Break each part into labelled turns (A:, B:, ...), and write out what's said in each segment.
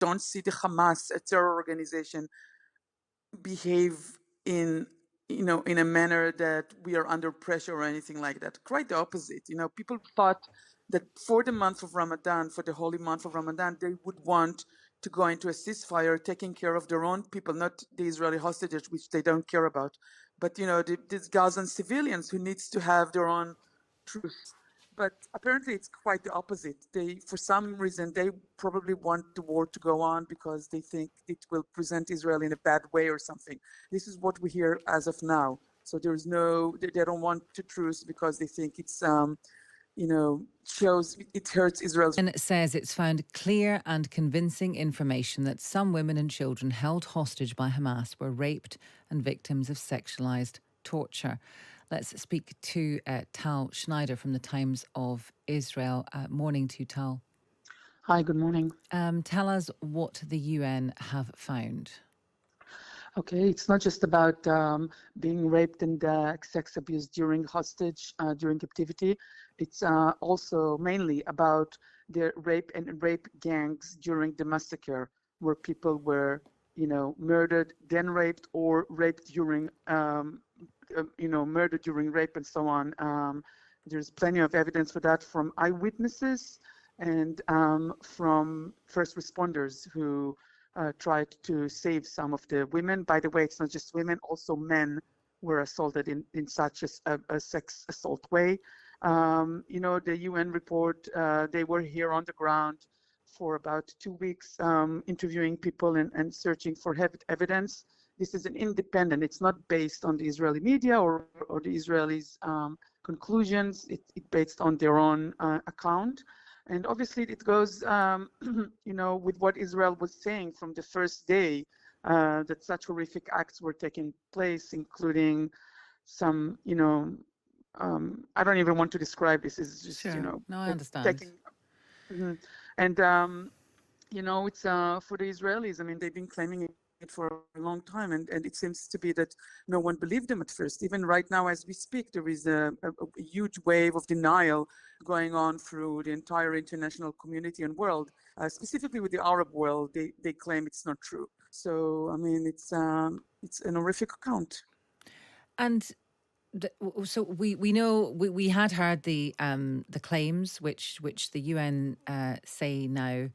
A: don't see the Hamas, a terror organization, behave in a manner that we are under pressure or anything like that. Quite the opposite. People thought that for the month of Ramadan, for the holy month of Ramadan, they would want to go into a ceasefire, taking care of their own people, not the Israeli hostages, which they don't care about, but these Gazan civilians who needs to have their own truce. But apparently, it's quite the opposite. For some reason, they probably want the war to go on because they think it will present Israel in a bad way or something. This is what we hear as of now. So they don't want to truce because they think shows it hurts Israel's.
B: And it says it's found clear and convincing information that some women and children held hostage by Hamas were raped and victims of sexualized torture. Let's speak to Tal Schneider from the Times of Israel. Morning to you, Tal.
C: Hi, good morning.
B: Tell us what the UN have found.
C: Okay, it's not just about being raped and sex abuse during captivity. It's also mainly about the rape and rape gangs during the massacre, where people were, murdered, then raped, or raped during, murdered during rape and so on. There's plenty of evidence for that from eyewitnesses and from first responders who tried to save some of the women. By the way, it's not just women, also men were assaulted in such a sex assault way. The UN report, they were here on the ground for about 2 weeks, interviewing people and searching for evidence. This is an independent, it's not based on the Israeli media or the Israelis' conclusions. It's based on their own account. And obviously it goes, with what Israel was saying from the first day, that such horrific acts were taking place, including some, I don't even want to describe this. It's just,
B: Sure. No, I understand.
C: And, it's for the Israelis. I mean, they've been claiming it for a long time, and it seems to be that no one believed them at first. Even right now, as we speak, there is a huge wave of denial going on through the entire international community and world, specifically with the Arab world. They claim it's not true. So, I mean, it's an horrific account.
B: And so we know we had heard the claims which the UN say now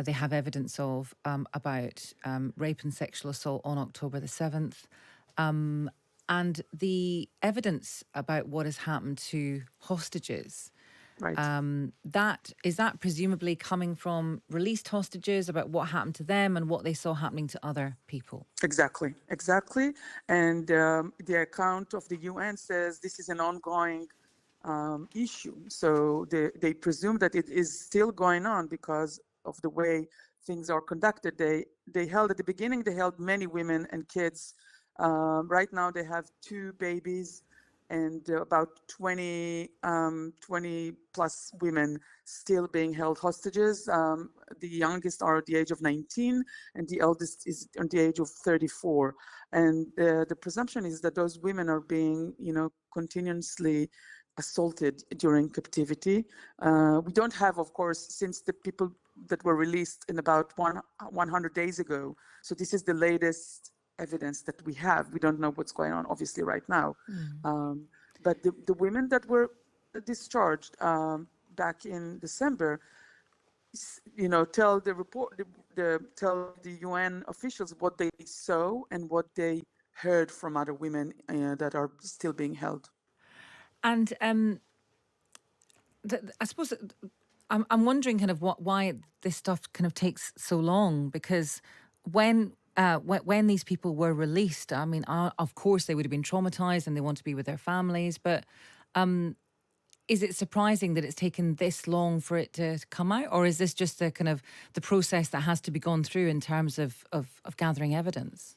B: they have evidence of about rape and sexual assault on October the 7th, and the evidence about what has happened to hostages.
C: Right.
B: That presumably coming from released hostages about what happened to them and what they saw happening to other people.
C: Exactly. And the account of the UN says this is an ongoing issue. So they presume that it is still going on because of the way things are conducted. They held at the beginning, they held many women and kids. Right now they have 2 babies and about 20 plus women still being held hostages. The youngest are at the age of 19 and the eldest is on the age of 34. And the presumption is that those women are being, continuously assaulted during captivity. We don't have, of course, since the people that were released in about 100 days ago. So this is the latest evidence that we have. We don't know what's going on, obviously, right now. But the women that were discharged back in December, tell the UN officials what they saw and what they heard from other women that are still being held.
B: And I suppose I'm wondering kind of why this stuff kind of takes so long, because when these people were released, I mean, of course they would have been traumatized and they want to be with their families, but is it surprising that it's taken this long for it to come out, or is this just the kind of the process that has to be gone through in terms of gathering evidence?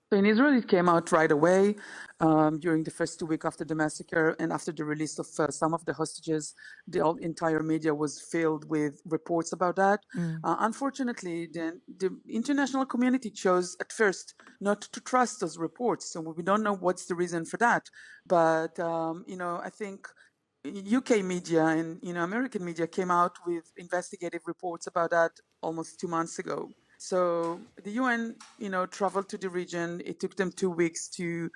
C: So in Israel, it came out right away during the first 2 weeks after the massacre and after the release of some of the hostages. The entire media was filled with reports about that. Unfortunately, the international community chose at first not to trust those reports. So we don't know what's the reason for that. But, I think
A: UK media and American media came out with investigative reports about that almost 2 months ago. So the UN, traveled to the region. It took them 2 weeks to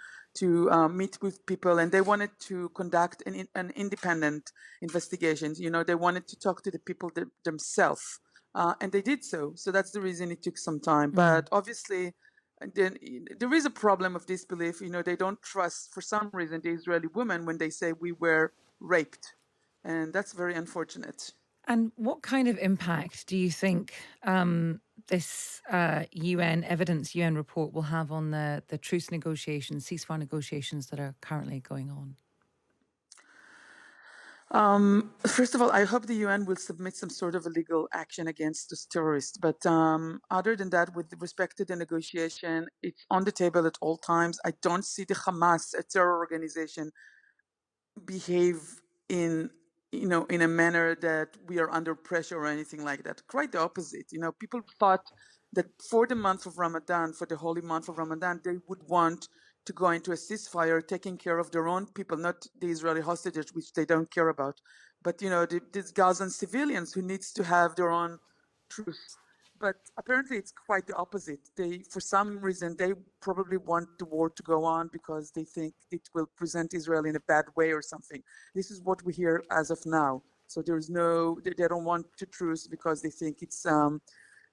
A: meet with people, and they wanted to conduct an independent investigation. They wanted to talk to the people themselves, and they did so. So that's the reason it took some time. But obviously, then there is a problem of disbelief. They don't trust, for some reason, the Israeli women when they say we were raped, and that's very unfortunate.
B: And what kind of impact do you think this UN report will have on the truce negotiations, ceasefire negotiations that are currently going on?
A: First of all, I hope the UN will submit some sort of a legal action against those terrorists. But other than that, with respect to the negotiation, it's on the table at all times. I don't see the Hamas, a terror organization, behave in a manner that we are under pressure or anything like that. Quite the opposite. People thought that for the month of Ramadan, for the holy month of Ramadan, they would want to go into a ceasefire, taking care of their own people, not the Israeli hostages, which they don't care about, but these Gazan civilians who needs to have their own truce. But apparently it's quite the opposite. For some reason, they probably want the war to go on because they think it will present Israel in a bad way or something. This is what we hear as of now. So they don't want to truce because they think it's,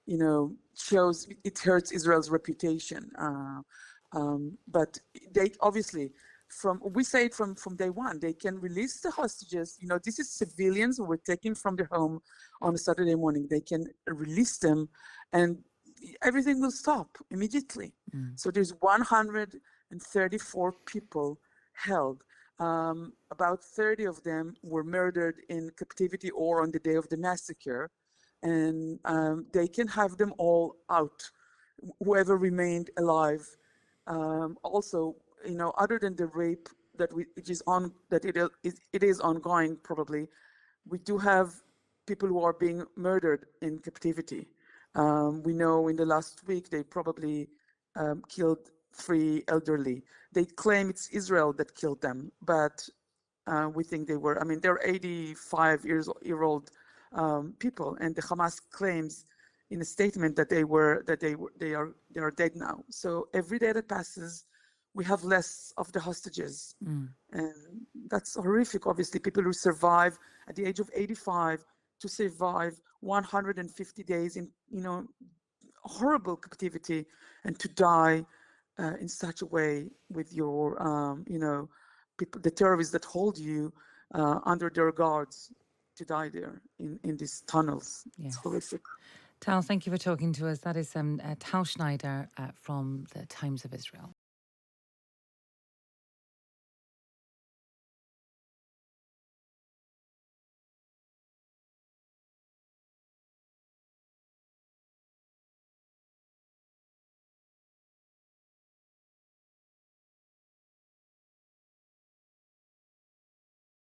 A: it hurts Israel's reputation. But they obviously, we say it from day one, they can release the hostages. This is civilians who were taken from their home on a Saturday morning. They can release them and everything will stop immediately. So there's 134 people held. About 30 of them were murdered in captivity or on the day of the massacre. And they can have them all out, whoever remained alive. Also, other than the rape it is ongoing probably, we do have people who are being murdered in captivity. We know in the last week they probably killed 3 elderly. They claim it's Israel that killed them, but we think they're 85-year-old people, and the Hamas claims in a statement that they are dead now. So every day that passes, we have less of the hostages, and that's horrific. Obviously, people who survive at the age of 85 to survive 150 days in horrible captivity and to die in such a way with your people, the terrorists that hold you under their guards, to die there in these tunnels. It's
B: Yes.
A: horrific.
B: Tal, thank you for talking to us. That is Tal Schneider from the Times of Israel.